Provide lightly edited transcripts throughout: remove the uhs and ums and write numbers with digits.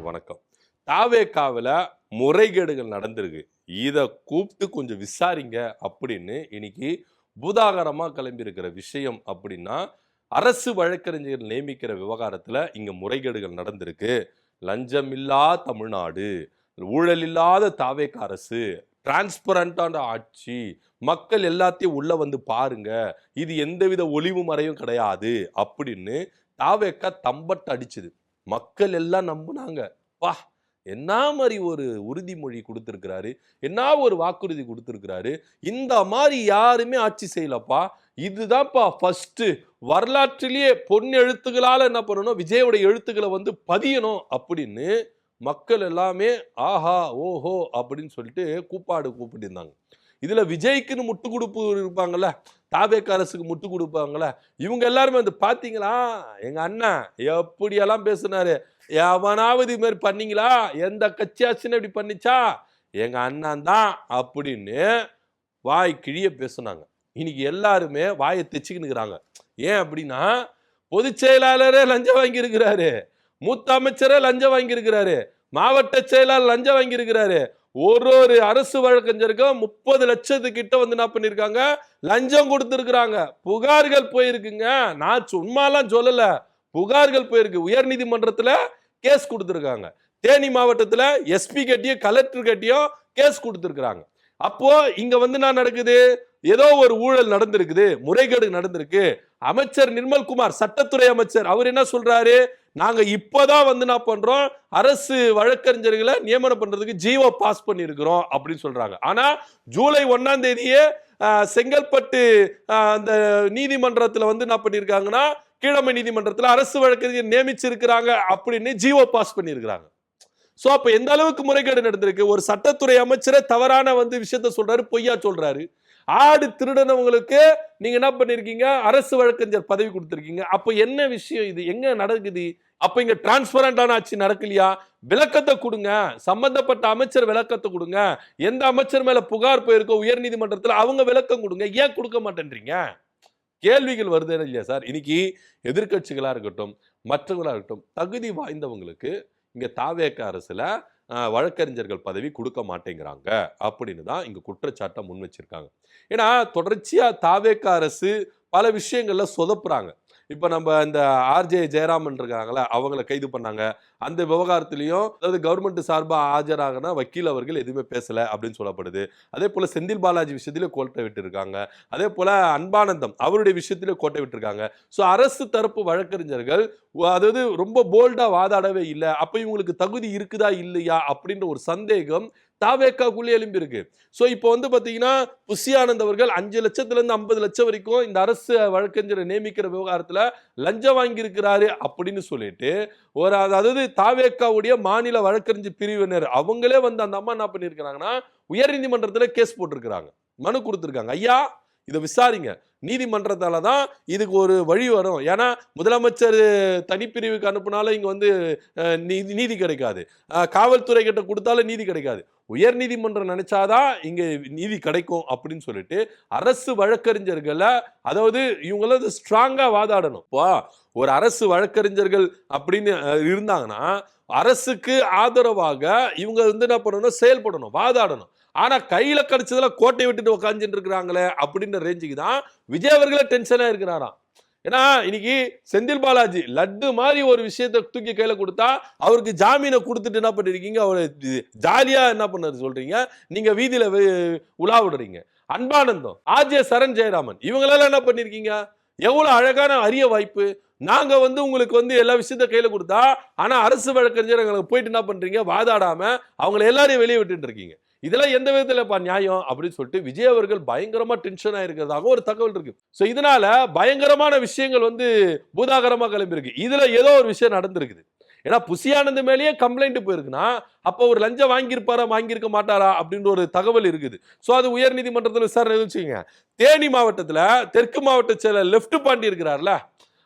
வணக்கம். தாவேகாவில் முறைகேடுகள் நடந்திருக்கு, இதை கூப்பிட்டு கொஞ்சம் விசாரிங்க அப்படின்னு இன்னைக்கு பூதாகரமா கிளம்பி இருக்கிற விஷயம். அப்படின்னா அரசு வழக்கறிஞர்கள் நியமிக்கிற விவகாரத்துல இங்க முறைகேடுகள் நடந்திருக்கு. லஞ்சம் இல்லா தமிழ்நாடு, ஊழல் இல்லாத தாவேகா அரசு, டிரான்ஸ்பரண்டான ஆட்சி, மக்கள் எல்லாத்தையும் உள்ள வந்து பாருங்க, இது எந்தவித ஒளிவு மறையும் கிடையாது அப்படின்னு தாவேகா தம்பட்ட அடிச்சுது. மக்கள் எல்லாம் நம்புனாங்க. வா, என்ன மாதிரி ஒரு உறுதிமொழி கொடுத்திருக்கிறாரு, என்ன ஒரு வாக்குறுதி கொடுத்திருக்கிறாரு, இந்த மாதிரி யாருமே ஆட்சி செய்யலப்பா, இதுதான்ப்பா ஃபர்ஸ்ட் வரலாற்றிலேயே பொன் எழுத்துக்களால என்ன பண்ணணும், விஜயோட எழுத்துக்களை வந்து பதியணும் அப்படின்னு மக்கள் எல்லாமே ஆஹா ஓஹோ அப்படின்னு சொல்லிட்டு கூப்பாடு கூப்பிட்டு இருந்தாங்க. இதுல விஜய்க்குன்னு முட்டு கொடுப்பு இருப்பாங்கல்ல, தாவேகா அரசுக்கு முட்டு கொடுப்பாங்கல்ல, இவங்க எல்லாருமே வந்து பாத்தீங்களா எங்க அண்ணன் எப்படியெல்லாம் பேசினாரு, எவனாவது இது மாதிரி பண்ணீங்களா, எந்த கட்சியாச்சுன்னு இப்படி பண்ணிச்சா, எங்க அண்ணன் தான் அப்படின்னு வாய் கிழிய பேசுனாங்க. இன்னைக்கு எல்லாருமே வாயை தைச்சுக்கினுக்குறாங்க. ஏன் அப்படின்னா, பொதுச் செயலாளரே லஞ்சம் வாங்கி இருக்கிறாரு, மூத்த அமைச்சரே லஞ்சம் வாங்கி இருக்கிறாரு, மாவட்ட செயலாளர் லஞ்சம் வாங்கி இருக்கிறாரு, ஒரு அரசு வழக்கறிஞருக்கும் 30 லட்சத்துக்கிட்ட வந்து என்ன பண்ணிருக்காங்க, லஞ்சம் கொடுத்திருக்கிறாங்க. புகார்கள் போயிருக்குங்க, நான் சும்மாலாம் சொல்லல, புகார்கள் போயிருக்கு. உயர் நீதிமன்றத்துல கேஸ் கொடுத்திருக்காங்க. தேனி மாவட்டத்துல எஸ்பி கட்டியும் கலெக்டர் கட்டியும் கேஸ் கொடுத்திருக்காங்க. அப்போ இங்க வந்து என்ன நடக்குது, ஏதோ ஒரு ஊழல் நடந்திருக்குது, முறைகேடு நடந்திருக்கு. அமைச்சர் நிர்மல்குமார், சட்டத்துறை அமைச்சர், அவர் என்ன சொல்றாரு, நாங்க இப்பதான் வந்து என்ன பண்றோம், அரசு வழக்கறிஞர்களை நியமனம் பண்றதுக்கு ஜிஓ பாஸ் பண்ணிருக்கிறோம் அப்படின்னு சொல்றாங்க. ஆனா ஜூலை 1ஆம் தேதியே செங்கல்பட்டு அந்த நீதிமன்றத்துல வந்து என்ன பண்ணிருக்காங்கன்னா, கீழமை நீதிமன்றத்துல அரசு வழக்கறிஞர் நியமிச்சிருக்கிறாங்க அப்படின்னு ஜிஓ பாஸ் பண்ணிருக்கிறாங்க. சோ அப்ப எந்த அளவுக்கு முறைகேடு நடந்திருக்கு, ஒரு சட்டத்துறை அமைச்சரே தவறான வந்து விஷயத்த சொல்றாரு, பொய்யா சொல்றாரு. ஆடு திருடனவங்களுக்கு நீங்க என்ன பண்ணிருக்கீங்க, அரசு வழக்கறிஞர் பதவி கொடுத்திருக்கீங்க. அப்ப என்ன விஷயம், இது எங்க நடக்குது? அப்ப இங்க டிரான்ஸ்பரண்டான ஆட்சி நடக்கலையா? விளக்கத்தை கொடுங்க, சம்பந்தப்பட்ட அமைச்சர் விளக்கத்தை கொடுங்க. எந்த அமைச்சர் மேல புகார் போயிருக்கோ உயர் நீதிமன்றத்துல அவங்க விளக்கம் கொடுங்க. ஏன் கொடுக்க மாட்டேன்றீங்க? கேள்விகள் வருது இல்லையா சார்? இன்னைக்கு எதிர்கட்சிகளா இருக்கட்டும், மற்றவங்களா இருக்கட்டும், தகுதி வாய்ந்தவங்களுக்கு இங்க தாவேகா அரசுல வழக்கறிஞர்கள் பதவி கொடுக்க மாட்டேங்கிறாங்க அப்படின்னு தான் இங்க குற்றச்சாட்டை முன் வச்சிருக்காங்க. ஏன்னா தொடர்ச்சியா தாவேகா அரசு பல விஷயங்கள்ல சொதப்புறாங்க. இப்ப நம்ம இந்த ஆர்ஜே ஜெயராமன் இருக்காங்களா, அவங்கள கைது பண்ணாங்க. அந்த விவகாரத்திலையும் அதாவது கவர்மெண்ட் சார்பா ஆஜராகனா வக்கீல் அவர்கள் எதுவுமே பேசல அப்படின்னு சொல்லப்படுது. அதே போல செந்தில் பாலாஜி விஷயத்திலே கோட்டை விட்டு இருக்காங்க. அதே போல அன்பானந்தம் அவருடைய விஷயத்திலே கோட்டை விட்டு இருக்காங்க. ஸோ அரசு தரப்பு வழக்கறிஞர்கள் அதாவது ரொம்ப போல்டா வாதாடவே இல்லை. அப்ப இவங்களுக்கு தகுதி இருக்குதா இல்லையா அப்படின்ற ஒரு சந்தேகம் தாவேக்காக்குள்ளே எழும்பி இருக்கு. சோ இப்போ வந்து பாத்தீங்கன்னா புஷி ஆனந்த் அவர்கள் 5 லட்சத்துல இருந்து 50 லட்சம் வரைக்கும் இந்த அரசு வழக்கறிஞரை நியமிக்கிற விவகாரத்துல லஞ்சம் வாங்கி இருக்கிறாரு அப்படின்னு சொல்லிட்டு ஒரு அதாவது தாவேக்காவுடைய மாநில வழக்கறிஞர் பிரிவினர் அவங்களே வந்து அந்த அம்மா என்ன பண்ணிருக்காங்கன்னா உயர் நீதிமன்றத்துல கேஸ் போட்டிருக்கிறாங்க, மனு கொடுத்திருக்காங்க. ஐயா இதை விசாரிங்க, நீதிமன்றத்தால தான் இதுக்கு ஒரு வழி வரும். ஏன்னா முதலமைச்சர் தனிப்பிரிவுக்கு அனுப்புனாலும் இங்க வந்து நீதி கிடைக்காது, காவல்துறை கிட்ட கொடுத்தாலும் நீதி கிடைக்காது, உயர் நீதிமன்றம் நினைச்சாதான் இங்க நீதி கிடைக்கும் அப்படின்னு சொல்லிட்டு அரசு வழக்கறிஞர்களை அதாவது இவங்கள ஸ்ட்ராங்கா வாதாடணும். ஒரு அரசு வழக்கறிஞர்கள் அப்படின்னு இருந்தாங்கன்னா அரசுக்கு ஆதரவாக இவங்க வந்து என்ன பண்ணணும், செயல்படணும், வாதாடணும். ஆனா கையில கிடைச்சதுல கோட்டை விட்டுட்டு உட்காந்துட்டு இருக்கிறாங்களே அப்படின்ற ரேஞ்சுக்கு தான் விஜய் அவர்களே டென்ஷனா இருக்கிறாராம். ஏன்னா இன்னைக்கு செந்தில் பாலாஜி லட்டு மாதிரி ஒரு விஷயத்தை தூக்கி கையில கொடுத்தா அவருக்கு ஜாமீனை கொடுத்துட்டு என்ன பண்ணிருக்கீங்க, அவரு ஜாலியா என்ன பண்ணாரு சொல்றீங்க, நீங்க வீதியில உலா விடுறீங்க. அன்பானந்தம், ஆர்ஜே சரண் ஜெயராமன் இவங்களெல்லாம் என்ன பண்ணிருக்கீங்க, எவ்வளவு அழகான அரிய வாய்ப்பு. நாங்க வந்து உங்களுக்கு வந்து எல்லா விஷயத்த கையில கொடுத்தா ஆனா அரசு வழக்கறிஞர் எங்களுக்கு போயிட்டு என்ன பண்றீங்க, வாதாடாம அவங்களை எல்லாரையும் வெளியே விட்டுட்டு இருக்கீங்க. இதெல்லாம் எந்த விதத்துல நியாயம் அப்படின்னு சொல்லிட்டு விஜய் அவர்கள் பயங்கரமா டென்ஷன் ஆயிருக்கிறதாக ஒரு தகவல் இருக்கு. சோ இதனால பயங்கரமான விஷயங்கள் வந்து பூதாகரமா கிளம்பி இருக்கு. இதுல ஏதோ ஒரு விஷயம் நடந்திருக்குது. ஏன்னா புஷி ஆனந்த் மேலேயே கம்ப்ளைண்ட் போயிருக்குன்னா அப்போ ஒரு லஞ்சம் வாங்கியிருப்பாரா வாங்கியிருக்க மாட்டாரா அப்படின்ற ஒரு தகவல் இருக்குது. சோ அது உயர் நீதிமன்றத்தில் விசாரணை வச்சுக்கோங்க. தேனி மாவட்டத்துல தெற்கு மாவட்ட செயலர் லெப்ட் பாண்டி இருக்கிறார்ல,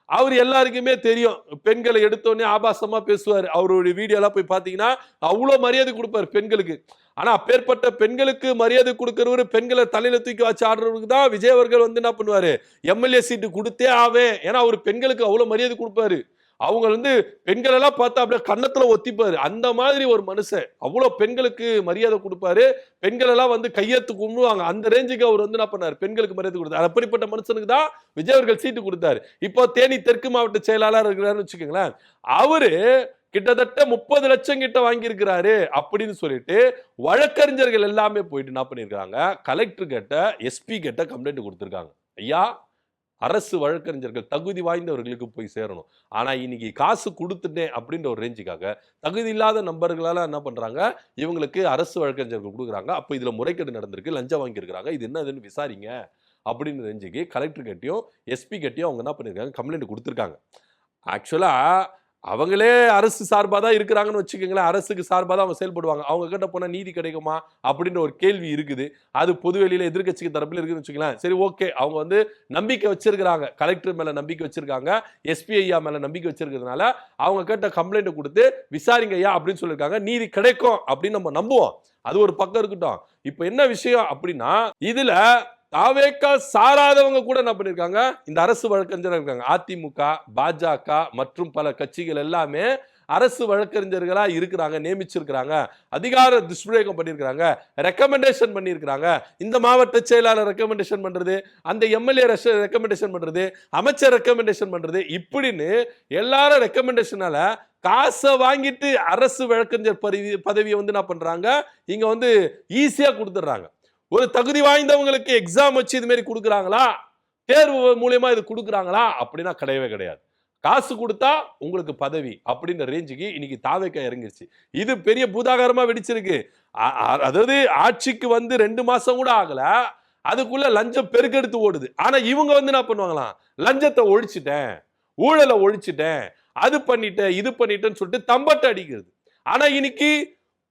அவர் எல்லாருக்குமே தெரியும், பெண்களை எடுத்தோடனே ஆபாசமா பேசுவார். அவருடைய வீடியோ எல்லாம் போய் பாத்தீங்கன்னா அவ்வளவு மரியாதை கொடுப்பார் பெண்களுக்கு. ஆனா அப்பேற்பட்ட பெண்களுக்கு மரியாதை கொடுக்கிறவரு, பெண்களை தலையில தூக்கி வச்சு ஆடுறவருக்கு தான் விஜய் அவர்கள் வந்து என்ன பண்ணுவாரு, எம்எல்ஏ சீட்டு கொடுத்தே ஆவேன். ஏன்னா அவர் பெண்களுக்கு அவ்வளவு மரியாதை கொடுப்பாரு. அவங்க வந்து பெண்கள் எல்லாம் பார்த்தா அப்படியே கன்னத்துல ஒத்திப்பாரு. அந்த மாதிரி ஒரு மனுஷன். அவ்வளவு பெண்களுக்கு மரியாதை கொடுப்பாரு. பெண்கள் எல்லாம் வந்து கையெடுத்து கும்பிடுவாங்க. அந்த ரேஞ்சுக்கு அவர் வந்து என்ன பண்ணாரு, பெண்களுக்கு மரியாதை கொடுத்தாரு. அப்படிப்பட்ட மனுஷனுக்கு தான் விஜய் அவர்கள் சீட்டு கொடுத்தாரு. இப்போ தேனி தெற்கு மாவட்ட செயலாளர் இருக்கிறாருன்னு வச்சுக்கோங்களேன். அவரு கிட்டத்தட்ட 30 லட்சம் கிட்ட வாங்கி இருக்கிறாரு அப்படின்னு சொல்லிட்டு வழக்கறிஞர்கள் எல்லாமே போயிட்டு என்ன பண்ணிருக்காங்க, கலெக்டர் கிட்ட, எஸ்பி கிட்ட கம்ப்ளைண்ட் கொடுத்திருக்காங்க. ஐயா, அரசு வழக்கறிஞர்கள் தகுதி வாய்ந்தவர்களுக்கு போய் சேரணும். ஆனா இன்னைக்கு காசு கொடுத்துட்டேன் அப்படின்ற ஒரு ரேஞ்சுக்காக தகுதி இல்லாத நபர்களால என்ன பண்றாங்க, இவங்களுக்கு அரசு வழக்கறிஞர்கள் கொடுக்குறாங்க. அப்ப இதுல முறைகேடு நடந்திருக்கு, லஞ்சம் வாங்கி இருக்காங்க, இது என்னதுன்னு விசாரிங்க அப்படின்னு ரேஞ்சுக்கு கலெக்டர் கிட்டயும் எஸ்பி கிட்டயும் அவங்க என்ன பண்ணிருக்காங்க, கம்ப்ளைண்ட் கொடுத்திருக்காங்க. ஆக்சுவலா அவங்களே அரசு சார்பா தான் இருக்கிறாங்கன்னு வச்சுக்கோங்களேன். அரசுக்கு சார்பா தான் அவங்க செயல்படுவாங்க. அவங்க கிட்ட போனா நீதி கிடைக்குமா அப்படின்ற ஒரு கேள்வி இருக்குது. அது பொதுவெளியில எதிர்க்கட்சிக்கு தரப்புல இருக்குன்னு வச்சுக்கலாம். சரி, ஓகே, அவங்க வந்து நம்பிக்கை வச்சிருக்காங்க, கலெக்டர் மேல நம்பிக்கை வச்சிருக்காங்க, எஸ்பி ஐயா மேல நம்பிக்கை வச்சிருக்கிறதுனால அவங்க கிட்ட கம்ப்ளைண்ட் கொடுத்து விசாரிங்க ஐயா அப்படின்னு சொல்லியிருக்காங்க. நீதி கிடைக்கும் அப்படின்னு நம்ம நம்புவோம். அது ஒரு பக்கம் இருக்கட்டும். இப்ப என்ன விஷயம் அப்படின்னா, இதுல தாவேக்கா சாராதவங்க கூட என்ன பண்ணிருக்காங்க, இந்த அரசு வழக்கறிஞர் இருக்காங்க. அதிமுக, பாஜக மற்றும் பல கட்சிகள் எல்லாமே அரசு வழக்கறிஞர்களா இருக்கிறாங்க, நியமிச்சிருக்கிறாங்க, அதிகார துஷ்பிரயோகம் பண்ணியிருக்கிறாங்க, ரெக்கமெண்டேஷன் பண்ணியிருக்கிறாங்க. இந்த மாவட்ட செயலாளர் ரெக்கமெண்டேஷன் பண்றது, அந்த எம்எல்ஏ ரெக்கமெண்டேஷன் பண்றது, அமைச்சர் ரெக்கமெண்டேஷன் பண்றது, இப்படின்னு எல்லாரும் ரெக்கமெண்டேஷனால காசை வாங்கிட்டு அரசு வழக்கறிஞர் பதவியை வந்து என்ன பண்றாங்க, இங்க வந்து ஈஸியா கொடுத்துடுறாங்க. ஒரு தகுதி வாய்ந்தவங்களுக்கு எக்ஸாம் வச்சு இது மாதிரி கொடுக்குறாங்களா, தேர்வு மூலியமா இது கொடுக்குறாங்களா அப்படின்னா கிடையவே கிடையாது. காசு கொடுத்தா உங்களுக்கு பதவி அப்படின்ற ரேஞ்சுக்கு இன்னைக்கு தாவேக்கா இறங்கிருச்சு. இது பெரிய பூதாகாரமா வெடிச்சிருக்கு. அதாவது ஆட்சிக்கு வந்து 2 மாசம் கூட ஆகல, அதுக்குள்ள லஞ்சம் பெருக்கெடுத்து ஓடுது. ஆனா இவங்க வந்து என்ன பண்ணுவாங்களாம், லஞ்சத்தை ஒழிச்சிட்டேன், ஊழலை ஒழிச்சிட்டேன், அது பண்ணிட்டேன், இது பண்ணிட்டேன்னு சொல்லிட்டு தம்பட்டை அடிக்கிறது. ஆனா இன்னைக்கு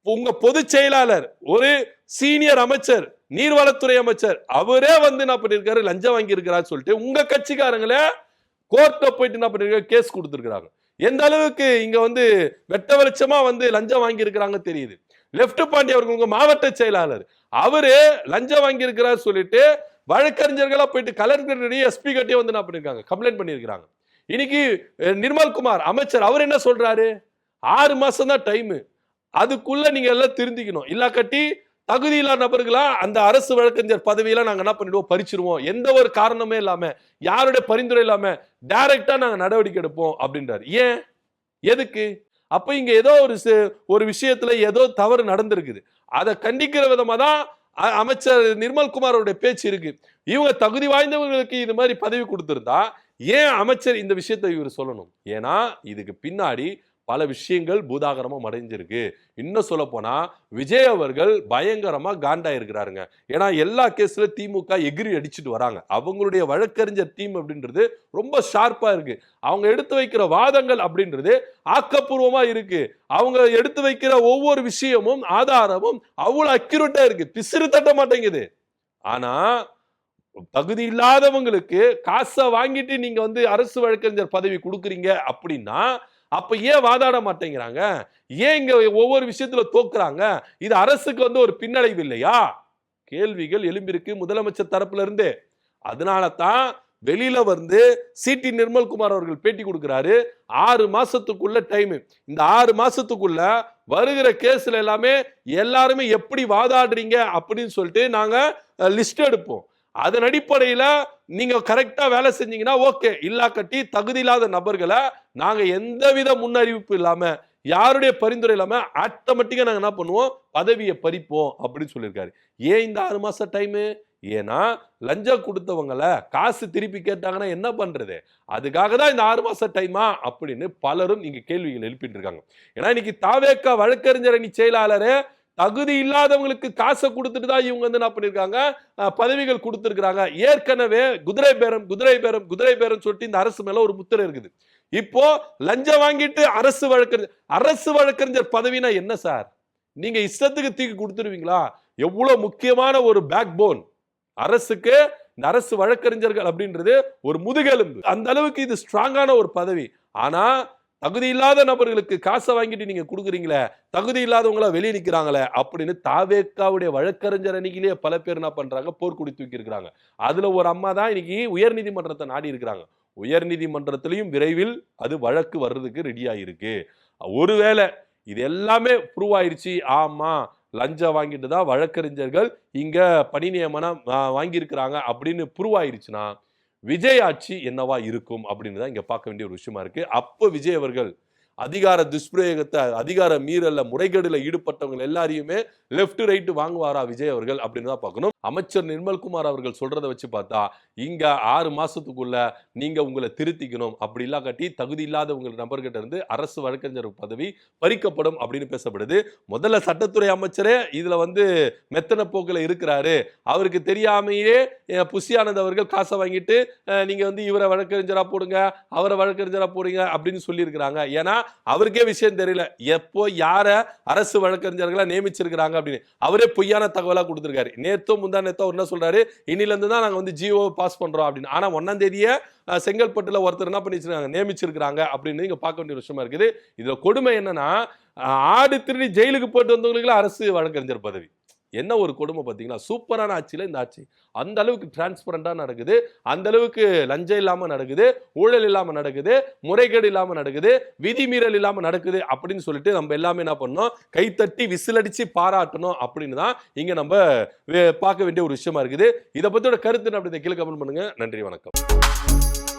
உங்க பொதுச் செயலாளர், ஒரு சீனியர் அமைச்சர், நீர்வளத்துறை அமைச்சர், அவரே வந்து என்ன பண்ணிருக்காரு, லஞ்சம் வாங்கி இருக்கிறாரு சொல்லிட்டு உங்க கட்சிக்காரங்களே கோர்ட்ல போயிட்டு என்ன பண்ணிருக்காங்க, கேஸ் கொடுத்திருக்காங்க. எந்த அளவுக்கு இங்க வந்து வெட்ட வெளிச்சமா வந்து லஞ்சம் வாங்கி இருக்கிறாங்க தெரியுது. லெப்ட் பாண்டி அவர்கள் உங்க மாவட்ட செயலாளர், அவரு லஞ்சம் வாங்கி இருக்கிறார் சொல்லிட்டு வழக்கறிஞர்களா போயிட்டு கலெக்டர் எஸ்பி கிட்டே வந்து என்ன பண்ணிருக்காங்க, கம்ப்ளைண்ட் பண்ணிருக்காங்க. இன்னைக்கு நிர்மல்குமார் அமைச்சர் அவர் என்ன சொல்றாரு, 6 மாசம் தான் டைம், அதுக்குள்ள நீங்க எல்லாம் திருந்திக்கணும், இல்ல கட்டி தகுதி இல்லாத நபர்களா அந்த அரசு வழக்கறிஞர் பதவியெல்லாம் நாங்க என்ன பண்ணிடுவோம், பறிச்சிருவோம், எந்த ஒரு காரணமே இல்லாம, யாருடைய பரிந்துரை இல்லாம டைரக்டா நாங்க நடவடிக்கை எடுப்போம் அப்படின்றாரு. ஏன், எதுக்கு? அப்ப இங்க ஏதோ ஒரு விஷயத்துல ஏதோ தவறு நடந்திருக்குது. அதை கண்டிக்கிற விதமா தான் அமைச்சர் நிர்மல்குமாரோட பேச்சு இருக்கு. இவங்க தகுதி வாய்ந்தவர்களுக்கு இது மாதிரி பதவி கொடுத்திருந்தா ஏன் அமைச்சர் இந்த விஷயத்தை இவர் சொல்லணும்? ஏன்னா இதுக்கு பின்னாடி பல விஷயங்கள் பூதாகரமா மறைஞ்சிருக்கு. இன்னும் சொல்ல போனா விஜய் அவர்கள் பயங்கரமா காண்டா இருக்கிறாருங்க. ஏன்னா எல்லா கேஸ்ல திமுக எகிரி அடிச்சுட்டு வராங்க. அவங்களுடைய வழக்கறிஞர் டீம் அப்படின்றது ரொம்ப ஷார்ப்பா இருக்கு. அவங்க எடுத்து வைக்கிற வாதங்கள் அப்படின்றது ஆக்கப்பூர்வமா இருக்கு. அவங்க எடுத்து வைக்கிற ஒவ்வொரு விஷயமும் ஆதாரமும் அவ்வளவு அக்யூரேட்டா இருக்கு, பிசிறு தட்ட மாட்டேங்குது. ஆனா தகுதி இல்லாதவங்களுக்கு காசை வாங்கிட்டு நீங்க வந்து அரசு வழக்கறிஞர் பதவி கொடுக்குறீங்க அப்படின்னா அப்ப ஏன் வாதாட மாட்டேங்கிறாங்க? ஏன் இங்க ஒவ்வொரு விஷயத்துல தோக்குறாங்க? இது அரசுக்கு வந்து ஒரு பின்னடைவு இல்லையா? கேள்விகள் எழும்பிருக்கு முதலமைச்சர் தரப்புல இருந்து. அதனால தான் வெளியில வந்து சிடி நிர்மல்குமார் அவர்கள் பேட்டி கொடுக்கிறாரு. 6 மாசத்துக்குள்ள டைம். இந்த 6 மாசத்துக்குள்ள வருகிற கேஸ்ல எல்லாருமே எப்படி வாதாடுறீங்க அப்படின்னு சொல்லிட்டு நாங்க லிஸ்ட் எடுப்போம். அதன் அடிப்படையில நீங்க கரெக்டா வேலை செஞ்சீங்கன்னா ஓகே, இல்லா கட்டி தகுதி இல்லாத நபர்களை நாங்க எந்தவித முன்னறிவிப்பு இல்லாம, யாருடைய பரிந்துரை இல்லாம ஆட்டோமேட்டிக்கா நாங்க என்ன பண்ணுவோம், பதவியை பறிப்போம் அப்படின்னு சொல்லியிருக்காரு. ஏன் இந்த 6 மாசம் டைம்? ஏன்னா லஞ்சம் கொடுத்தவங்கள காசு திருப்பி கேட்டாங்கன்னா என்ன பண்றது, அதுக்காக தான் இந்த 6 மாசம் டைமா அப்படின்னு பலரும் இங்க கேள்விகள் எழுப்பிட்டு இருக்காங்க. ஏன்னா இன்னைக்கு தாவேக்கா வழக்கறிஞர் அணி செயலாளர் தகுதி இல்லாதவங்களுக்கு காசை கொடுத்துட்டு தான் இவங்க வந்து என்ன பண்ணிருக்காங்க, பதவிகள் கொடுத்திருக்காங்க. ஏற்கனவே குதிரை பேரம் சொல்லிட்டு இந்த அரசு மேல ஒரு முத்திரை இருக்குது. இப்போ லஞ்சம் வாங்கிட்டு அரசு வழக்கறிஞர் பதவினா என்ன சார்? நீங்க இஷ்டத்துக்கு தூக்கி கொடுத்துருவீங்களா? எவ்வளவு முக்கியமான ஒரு பேக் போன் அரசுக்கு. இந்த அரசு வழக்கறிஞர்கள் அப்படின்றது ஒரு முதுகெலும்பு. அந்த அளவுக்கு இது ஸ்ட்ராங்கான ஒரு பதவி. ஆனா தகுதி இல்லாத நபர்களுக்கு காசை வாங்கிட்டு நீங்க கொடுக்குறீங்களே, தகுதி இல்லாதவங்களா வெளியே நிக்கிறாங்களே அப்படின்னு தாவேக்காவுடைய வழக்கறிஞர் அணியிலேயே பல பேர் என்ன பண்றாங்க, போர்க்கொடி தூக்கி இருக்கிறாங்க. அதுல ஒரு அம்மா தான் இன்னைக்கு உயர்நீதிமன்றத்தை நாடி இருக்கிறாங்க. உயர்நீதிமன்றத்திலையும் விரைவில் அது வழக்கு வர்றதுக்கு ரெடியா இருக்கு. ஒருவேளை இது எல்லாமே ப்ரூவ் ஆயிருச்சு, ஆமா லஞ்சம் வாங்கிட்டு தான் வழக்கறிஞர்கள் இங்க பணி நியமனம் வாங்கியிருக்கிறாங்க அப்படின்னு ப்ரூவ் ஆயிருச்சுன்னா, விஜய் ஆட்சி என்னவா இருக்கும் அப்படின்னு தான் இங்க பார்க்க வேண்டிய ஒரு விஷயமா இருக்கு. அப்போ விஜய் அவர்கள் அதிகார துஷ்பிரயோகத்தை, அதிகார மீறல்ல, முறைகேடுல ஈடுபட்டவங்க எல்லாரையுமே லெஃப்ட் ரைட் வாங்குவாரா விஜய் அவர்கள் அப்படின்னு தான் பார்க்கணும். அமைச்சர் நிர்மல்குமார் அவர்கள் சொல்றதை வச்சு பார்த்தா, இங்க 6 மாசத்துக்குள்ள நீங்க உங்களை திருத்திக்கணும், அப்படி இல்லாட்டி தகுதி இல்லாத உங்கள் நபர்கிட்ட இருந்து அரசு வழக்கறிஞர் பதவி பறிக்கப்படும் அப்படின்னு பேசப்படுது. முதல்ல சட்டத்துறை அமைச்சரே இதுல மெத்தன போக்குல இருக்கிறாரு. அவருக்கு தெரியாமையே புஷி ஆனந்த் அவர்கள் காசை வாங்கிட்டு நீங்க இவரை வழக்கறிஞரா போடுங்க, அவரை வழக்கறிஞரா போடுங்க அப்படின்னு சொல்லி இருக்கிறாங்க. ஏன்னா அவருக்கே விஷயம் தெரியல, எப்போ யார அரசு வழக்கறிஞர்களா நியமிச்சிருக்கிறாங்க அப்படின்னு. அவரே பொய்யான தகவலா கொடுத்திருக்காரு. நேத்தோ முந்தா நேத்தோ அவர் என்ன சொல்றாரு, இன்னில இருந்து தான் நாங்க ஜியோ பாஸ் பண்றோம் அப்படின்னு. ஆனா 1ஆம் தேதியே செங்கல்பட்டுல ஒருத்தர் என்ன பண்ணி நியமிச்சிருக்காங்க அப்படின்னு நீங்க பார்க்க வேண்டிய விஷயமா இருக்குது. இதுல கொடுமை என்னன்னா, ஆடு திருடி ஜெயிலுக்கு போட்டு வந்தவங்களுக்கு அரசு வழக்கறிஞர் பதவி. என்ன ஒரு கொடுமை பார்த்தீங்களா? சூப்பரான ஆட்சியில இந்த ஆட்சி அந்த அளவுக்கு டிரான்ஸ்பரண்டா நடக்குது, அந்த அளவுக்கு லஞ்சம் இல்லாம நடக்குது, ஊழல் இல்லாம நடக்குது, முறைகேடு இல்லாம நடக்குது, விதிமீறல் இல்லாம நடக்குது அப்படின்னு சொல்லிட்டு நம்ம எல்லாமே என்ன பண்ணோம், கைத்தட்டி விசிலடிச்சு பாராட்டணும் அப்படின்னு தான் இங்க நம்ம பார்க்க வேண்டிய ஒரு விஷயமா இருக்குது. இதை பத்தியோட கருத்து அப்படி கீழே கமெண்ட் பண்ணுங்க. நன்றி, வணக்கம்.